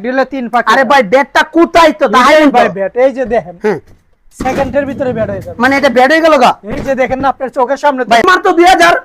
দিলে 3 পাখি। আরে ভাই ব্যাটটা কোথায় তো তাহলে ভাই ব্যাট এই যে দেখেন, হ্যাঁ সেকেন্ডের ভিতরে ব্যাট হয়ে যাবে। মানে এটা ব্যাট হয়ে গেল গা। এই যে দেখেন না আপনার চোখের সামনে। ভাই মাত্র 2000।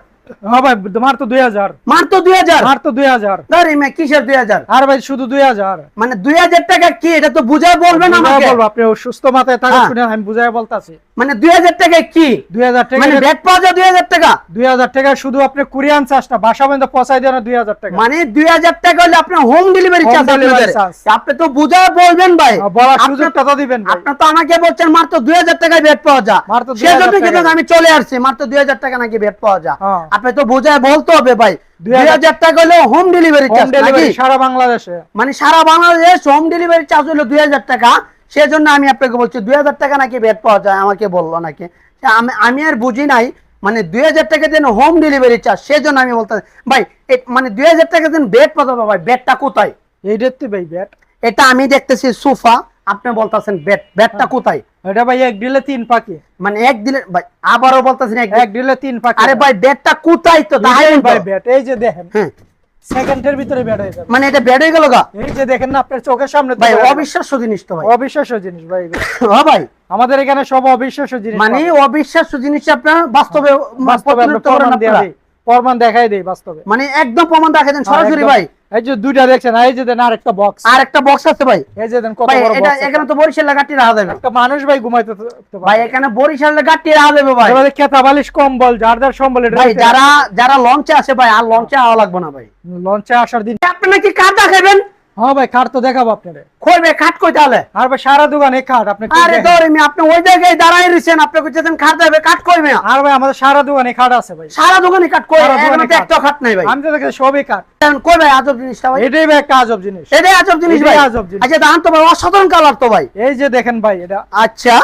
হ্যাঁ ভাই মাত্র 2000। মাত্র 2000। মাত্র 2000। ধরে মে কিসের 2000? আর ভাই শুধু 2000। মানে 2000 টাকা কি এটা তো বুঝায় বলবেন আমাকে। বলবো আপনি সুস্থ মাথায় থাকা শুনে আমি বুঝাই বলতাছি। মানে 2000 টাকা কি? 2000 টাকা মানে ব্যাট পাওয়া যায় 2000 টাকা? 2000 টাকা শুধু আপনি কুরিয়ান চার্জটা বাসা পর্যন্ত পৌঁছায় দেন 2000 টাকা। মানে 2000 টাকা হলে আপনি হোম ডেলিভারি চার্জ আপনাদের। আপনি তো বুঝায় বলবেন ভাই। বলার সুযোগটা তো দিবেন ভাই। আপনি তো আমাকে বলছেন মাত্র 2000 টাকায় ব্যাট পাওয়া যায়। সেজন্য কিন্তু আমি চলে আসছি মাত্র 2000 টাকা নাকি ব্যাট পাওয়া যায়। আপনি তো বুঝায় বলতে হবে ভাই 2000 টাকা হলে হোম ডেলিভারি চার্জ নাকি সারা বাংলাদেশে। মানে সারা বাংলাদেশ হোম ডেলিভারি চার্জ হলো 2000 টাকা। সেজন্য আমি আপনাকে বলছি 2000 টাকা নাকি ব্যাট পাওয়া যায় আমাকে বললো নাকি। আমি আর বুঝি নাই মানে 2000 টাকা দেন হোম ডেলিভারি চার্জ। সেজন্য আমি বলতে ভাই মানে 2000 টাকা দেন ব্যাট পাওয়া যাবে ভাই। ব্যাটটা কোথায়? এইটাই তো ভাই ব্যাট। এটা আমি দেখতেছি সোফা, আপনি বলতাছেন ব্যাট। ব্যাটটা কোথায়? এটা ভাই এক দিলে 3 পাখি। মানে এক দিলে ভাই আবারও বলতাছেন এক দিলে 3 পাখি। আরে ভাই ব্যাটটা কোথায় তো তাহলে ভাই ব্যাট এই যে দেখেন, হ্যাঁ সেকেন্ডের ভিতরে ব্যাট হয়ে যাবে। মানে এটা ব্যাট হয়ে গেল গা। এই যে দেখেন না আপনার চোখের সামনে। ভাই অবিশ্বাস্য জিনিস তো ভাই। অবিশ্বাস্য জিনিস ভাই। হ্যাঁ ভাই আমাদের এখানে সব অবিশ্বাস্য জিনিস। মানে অবিশ্বাস্য জিনিস আপনারা বাস্তবে প্রমাণ দেখাই দেই বাস্তবে। মানে একদম প্রমাণ দেখাই দেন সরাসরি ভাই। এই যে দুইটা দেখছেন, এই যে দেন আরেকটা বক্স। আরেকটা বক্স আছে ভাই। এই যে দেন কত ভাই বড় এটা বক্স। এখানে তো বরিশালের গাটি রাখা যাবে। একটা মানুষ ভাই ঘুমাইতে ভাই এখানে বরিশালের গাটি রাখা যাবে ভাই। এবারে কেতা বালিশ কম্বল যার যার সম্বল। এটা ভাই যারা লঞ্চে আসে ভাই আর লঞ্চে আওয়া লাগবে না ভাই। লঞ্চে আসার দিন আপনি নাকি কাঠ দেখাবেন? হ্যাঁ ভাই খাট তো দেখাবো আপনারে। কইবে কাঠ কই তাহলে? আর ভাই সারা দোকানে খাট আপনি। আরে দৌড়মি আপনি ওই জায়গায় দাঁড়ায় রইছেন, আপনি কইতেছেন খাট দেবে, কাঠ কইবে? আর ভাই আমাদের সারা দোকানে খাট আছে ভাই। সারা দোকানে কাঠ কই? এখানে তো একটা খাট নাই ভাই। আমি তো দেখি সবই খাট। কই ভাই আজব জিনিসটা ভাই। এটাই ভাই একটা আজব জিনিস। এটাই আজব জিনিস ভাই। আজব জিনিস। আচ্ছা দাম তো ভাই অসাধারণ কালার তো ভাই। এই যে দেখেন ভাই এটা। আচ্ছা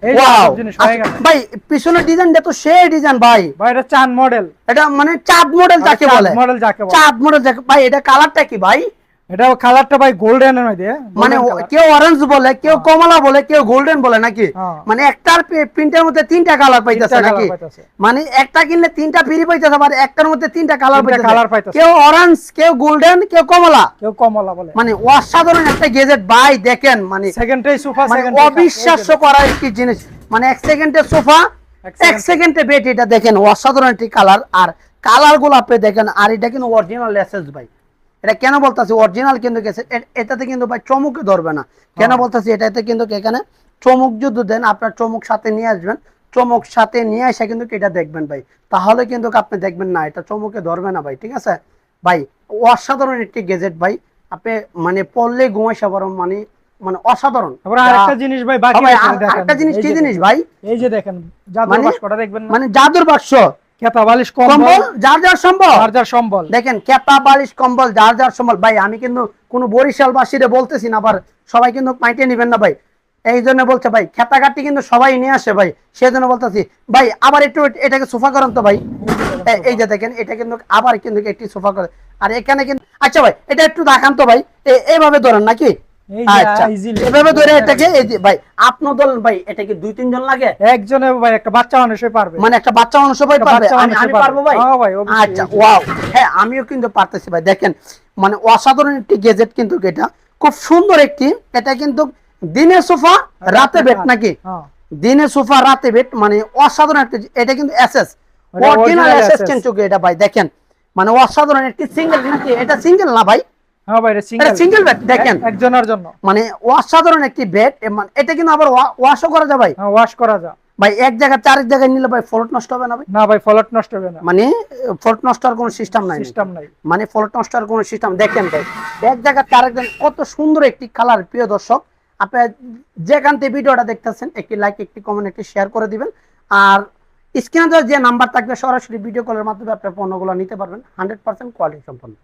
এই আজব জিনিস হয়ে গেল ভাই। পিছনের ডিজাইনটা তো সেই ডিজাইন ভাই। ভাই এটা চাঁদ মডেল। এটা মানে চাঁদ মডেল যাকে বলে। মডেল যাকে বলে। চাঁদ মডেল যাকে ভাই। এটা কালারটা কি ভাই? এটা কালারটা ভাই গোল্ডেন এর মধ্যে। মানে কেউ অরেঞ্জ বলে, কেউ কমলা বলে, কেউ গোল্ডেন বলে নাকি। মানে একটার প্রিন্টের মধ্যে তিনটা কালার পাইতেছে নাকি। মানে একটা কিনলে তিনটা ফ্রি পাইতেছে, আবার একটার মধ্যে তিনটা কালার পাইতেছে। কেউ অরেঞ্জ, কেউ গোল্ডেন, কেউ কমলা বলে। মানে অসাধারণ একটা গেজেট ভাই। দেখেন মানে সেকেন্ডে সোফা, সেকেন্ডে অবিশ্বাস্য করার একটি জিনিস। মানে এক সেকেন্ডে সোফা, এক সেকেন্ডে বেড। এটা দেখেন অসাধারণ একটি কালার। আর কালার গুলো আপনি দেখেন। আর এটা কিন্তু অরিজিনাল লেসেস ভাই। এটা কেন বলতেছি অরিজিনাল কিন্তু গেছে, এটাতে কিন্তু ভাই চমুকে ধরবে না। কেন বলতেছি এটাতে কিন্তু এখানে চমুক যদি দেন আপনার চমুক সাথে নিয়ে আসবেন, চমুক সাথে নিয়ে এসে কিন্তু এটা দেখবেন ভাই, তাহলে কিন্তু আপনি দেখবেন না এটা চমুকে ধরবে না ভাই। ঠিক আছে ভাই, অসাধারণ একটি গেজেট ভাই। আপনি মানে পড়লে ঘুমাইসা পারেন মানে মানে অসাধারণ। আরেকটা জিনিস ভাই বাকি আছে। আরেকটা জিনিস কি জিনিস ভাই? এই যে দেখেন জাদুর বাক্সটা দেখবেন না। মানে জাদুর বাক্স, কেতা বালিশ কম্বল যার যার সম্বল। যার যার সম্বল দেখেন কেতা বালিশ কম্বল যার যার সম্বল ভাই। আমি কিন্তু কোনো বরিশালবাসীরে বলতেছি না, আবার সবাই কিন্তু মাইটে নিবেন না ভাই। এই জন্য বলছে ভাই খেতা কাটি কিন্তু সবাই নিয়ে আসে ভাই। সেই জন্য বলতেছি ভাই আবার একটু এটাকে সোফা করেন তো ভাই। এই যে দেখেন এটা কিন্তু আবার কিন্তু একটি সোফা করে। আর এখানে কিন্তু আচ্ছা ভাই এটা একটু দেখান তো ভাই। এইভাবে ধরেন নাকি? আচ্ছা এভাবে ধরে এটাকে এই যে ভাই আপনি ধরেন ভাই। এটা কি 2-3 জন লাগে? একজনে ভাই একটা বাচ্চা মানুষই পারবে। মানে একটা বাচ্চা মানুষও ভাই পারবে? আমি পারবো ভাই? হ্যাঁ ভাই। আচ্ছা ওয়াও, হ্যাঁ আমিও কিন্তু পারতেছি ভাই। দেখেন মানে অসাধারণ একটি গেজেট কিন্তু এটা, খুব সুন্দর একটি। এটা কিন্তু দিনে সোফা রাতে বেড নাকি? দিনে সোফা রাতে বেড মানে অসাধারণ একটা। এটা কিন্তু এসএস অরিজিনাল এসএস কিন্তু এটা ভাই। দেখেন মানে অসাধারণ একটি সিঙ্গেল নাকি? এটা সিঙ্গেল না ভাই? হ্যাঁ ভাই এটা সিঙ্গেল বেড। দেখেন একজনের জন্য মানে অসাধারণ একটি বেড। এটা কিন্তু আবার ওয়াশও করা যায় ভাই। হ্যাঁ ওয়াশ করা যায় ভাই। এক জায়গা চারেক জায়গায় নিলে ভাই ফ্লোট নষ্ট হবে না ভাই? না ভাই ফ্লোট নষ্ট হবে না। মানে ফ্লোট নষ্ট হওয়ার কোনো সিস্টেম নাই। মানে ফ্লোট নষ্ট হওয়ার কোনো সিস্টেম। দেখেন ভাই এক জায়গা চারেক কত সুন্দর একটি কালার। প্রিয় দর্শক আপনি যেখান থেকে ভিডিওটা দেখতেছেন একটি লাইক, একটি কমেন্ট, একটি শেয়ার করে দিবেন। আর স্ক্রিনে যে নাম্বার থাকবে সরাসরি ভিডিও কলের মাধ্যমে আপনার পণ্যগুলো নিতে পারবেন 100% কোয়ালিটি সম্পন্ন।